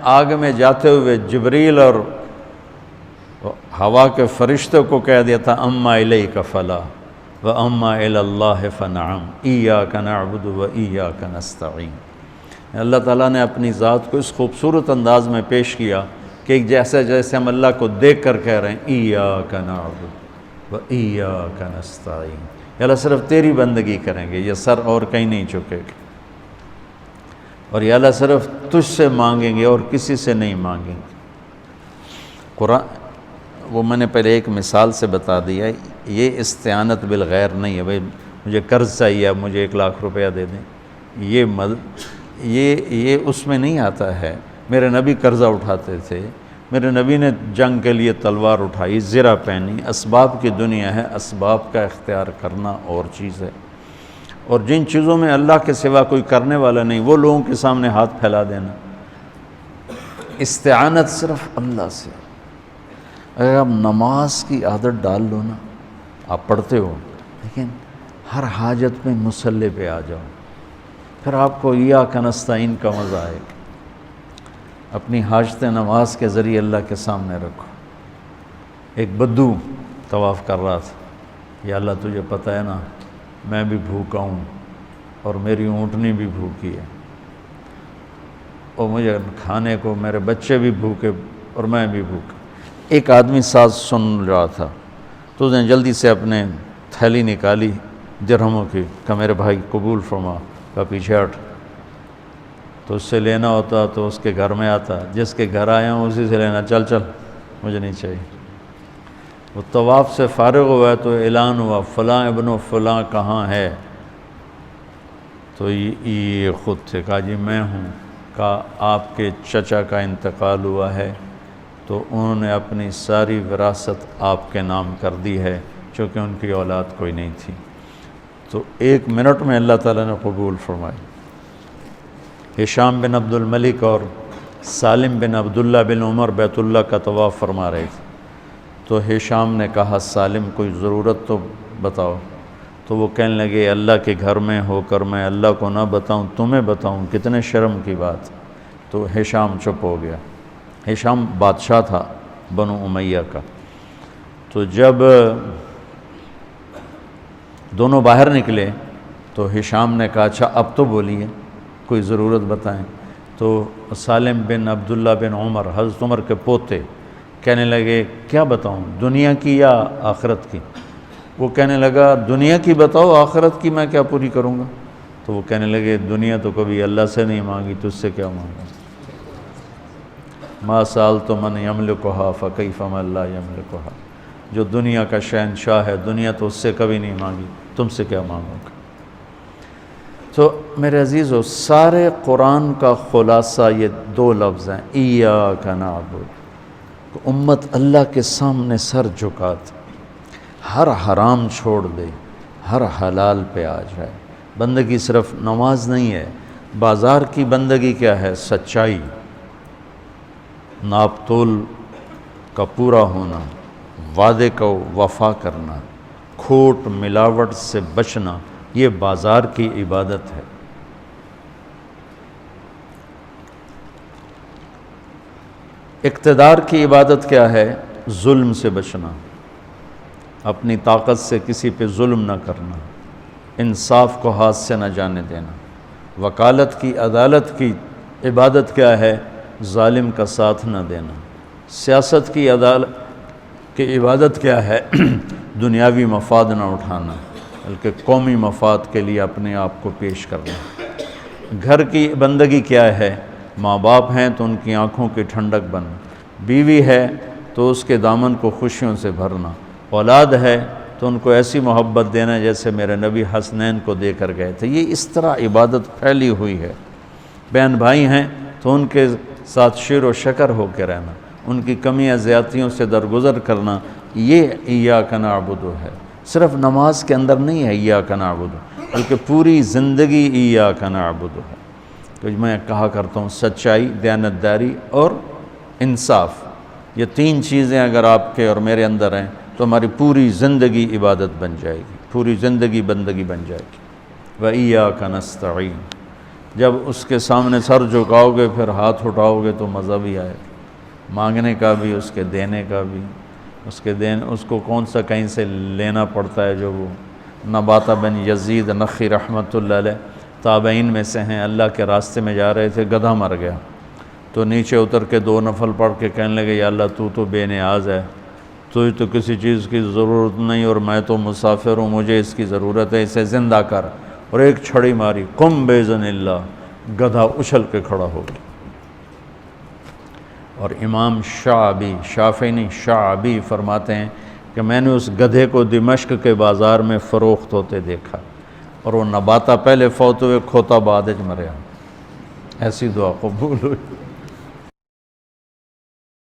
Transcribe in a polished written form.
آگ میں جاتے ہوئے جبریل اور ہوا کے فرشتوں کو کہہ دیا تھا اما الیک فلا و اما الی اللہ فنعم ایاک نعبد و ایاک نستعین۔ اللہ تعالیٰ نے اپنی ذات کو اس خوبصورت انداز میں پیش کیا کہ جیسے ہم اللہ کو دیکھ کر کہہ رہے ہیں ایاک نعبد و ایاک نستعین، یا اللہ صرف تیری بندگی کریں گے، یہ سر اور کہیں نہیں چکے گا، اور یا اللہ صرف تجھ سے مانگیں گے اور کسی سے نہیں مانگیں گے۔ قرآن وہ میں نے پہلے ایک مثال سے بتا دیا، یہ استعانت بالغیر نہیں ہے، بھائی مجھے قرض چاہیے اب مجھے 1,00,000 روپیہ دے دیں، یہ اس میں نہیں آتا ہے۔ میرے نبی قرضہ اٹھاتے تھے، میرے نبی نے جنگ کے لیے تلوار اٹھائی، زرہ پہنی، اسباب کی دنیا ہے، اسباب کا اختیار کرنا اور چیز ہے، اور جن چیزوں میں اللہ کے سوا کوئی کرنے والا نہیں وہ لوگوں کے سامنے ہاتھ پھیلا دینا۔ استعانت صرف اللہ سے۔ اگر آپ نماز کی عادت ڈال لو نا، آپ پڑھتے ہو لیکن ہر حاجت میں مصلی پہ آ جاؤ، پھر آپ کو ایاک نستعین کا مزہ آئے گا۔ اپنی حاجت نماز کے ذریعے اللہ کے سامنے رکھو۔ ایک بدو طواف کر رہا تھا، یا اللہ تجھے پتہ ہے نا میں بھی بھوکا ہوں اور میری اونٹنی بھی بھوکی ہے، اور مجھے کھانے کو میرے بچے بھی بھوکے اور میں بھی بھوکا۔ ایک آدمی ساتھ سن رہا تھا تو اس نے جلدی سے اپنے تھیلی نکالی درہموں کی، کہ میرے بھائی قبول فرما، کا پیچھے ہٹ، تو اس سے لینا ہوتا تو اس کے گھر میں آتا، جس کے گھر آیا ہوں اسی سے لینا، چل چل مجھے نہیں چاہیے۔ وہ طواف سے فارغ ہوا تو اعلان ہوا فلاں ابن فلاں کہاں ہے، تو یہ خود تھے، کہا جی میں ہوں، کہا آپ کے چچا کا انتقال ہوا ہے تو انہوں نے اپنی ساری وراثت آپ کے نام کر دی ہے، چونکہ ان کی اولاد کوئی نہیں تھی۔ تو 1 منٹ میں اللہ تعالیٰ نے قبول فرمائی۔ ہشام بن عبد الملک اور سالم بن عبداللہ بن عمر بیت اللہ کا طواف فرما رہے تھے، تو ہشام نے کہا سالم کوئی ضرورت تو بتاؤ، تو وہ کہنے لگے اللہ کے گھر میں ہو کر میں اللہ کو نہ بتاؤں تمہیں بتاؤں، کتنے شرم کی بات۔ تو ہشام چپ ہو گیا۔ ہشام بادشاہ تھا بنو امیہ کا۔ تو جب دونوں باہر نکلے تو ہشام نے کہا اچھا اب تو بولیے، کوئی ضرورت بتائیں۔ تو سالم بن عبداللہ بن عمر، حضرت عمر کے پوتے، کہنے لگے کیا بتاؤں، دنیا کی یا آخرت کی؟ وہ کہنے لگا دنیا کی بتاؤ، آخرت کی میں کیا پوری کروں گا؟ تو وہ کہنے لگے دنیا تو کبھی اللہ سے نہیں مانگی، تجھ سے کیا مانگا؟ ما سألت من یملکھا فکیف من لا یملکھا، جو دنیا کا شہنشاہ ہے، دنیا تو اس سے کبھی نہیں مانگی، تم سے کیا مانگوں گا؟ تو میرے عزیزو، سارے قرآن کا خلاصہ یہ 2 لفظ ہیں، ایاک نعبد۔ امت اللہ کے سامنے سر جھکا دے، ہر حرام چھوڑ دے، ہر حلال پہ آ جائے۔ بندگی صرف نماز نہیں ہے، بازار کی بندگی کیا ہے؟ سچائی، ناپ تول کا پورا ہونا، وعدے کو وفا کرنا، کھوٹ ملاوٹ سے بچنا، یہ بازار کی عبادت ہے۔ اقتدار کی عبادت کیا ہے؟ ظلم سے بچنا، اپنی طاقت سے کسی پہ ظلم نہ کرنا، انصاف کو ہاتھ سے نہ جانے دینا۔ وکالت کی، عدالت کی عبادت کیا ہے؟ ظالم کا ساتھ نہ دینا۔ سیاست کی عدالت کی عبادت کیا ہے؟ دنیاوی مفاد نہ اٹھانا، بلکہ قومی مفاد کے لیے اپنے آپ کو پیش کرنا۔ گھر کی بندگی کیا ہے؟ ماں باپ ہیں تو ان کی آنکھوں کی ٹھنڈک بننا، بیوی ہے تو اس کے دامن کو خوشیوں سے بھرنا، اولاد ہے تو ان کو ایسی محبت دینا جیسے میرے نبی حسنین کو دے کر گئے تھے۔ یہ اس طرح عبادت پھیلی ہوئی ہے۔ بہن بھائی ہیں تو ان کے ساتھ شیر و شکر ہو کے رہنا، ان کی کمیاں زیادتیوں سے درگزر کرنا، یہ ایاک نعبد ہے۔ صرف نماز کے اندر نہیں ہے ایاک نعبد، بلکہ پوری زندگی ایاک نعبد ہے۔ تو میں کہا کرتا ہوں سچائی، دیانتداری اور انصاف، یہ 3 چیزیں اگر آپ کے اور میرے اندر ہیں تو ہماری پوری زندگی عبادت بن جائے گی، پوری زندگی بندگی بن جائے گی۔ وَإِيَّاكَ نَسْتَعِينُ، جب اس کے سامنے سر جھکاؤ گے پھر ہاتھ اٹھاؤ گے تو مزہ بھی آئے گا، مانگنے کا بھی، اس کے دینے کا بھی۔ اس کو کون سا کہیں سے لینا پڑتا ہے؟ جو وہ نباتہ بن یزید نخی رحمۃ اللہ علیہ تابعین میں سے ہیں، اللہ کے راستے میں جا رہے تھے، گدھا مر گیا تو نیچے اتر کے 2 نفل پڑھ کے کہنے لگے، یا اللہ تو بے نیاز ہے، تجھے تو کسی چیز کی ضرورت نہیں، اور میں تو مسافر ہوں، مجھے اس کی ضرورت ہے، اسے زندہ کر۔ اور ایک چھڑی ماری، قم باذن اللہ، گدھا اچھل کے کھڑا ہو گیا۔ اور امام شافعی نہیں شعبی فرماتے ہیں کہ میں نے اس گدھے کو دمشق کے بازار میں فروخت ہوتے دیکھا، اور وہ نباتہ پہلے فوت ہوئے، کھوتا بعد وچ مریا۔ ایسی دعا قبول ہوئی۔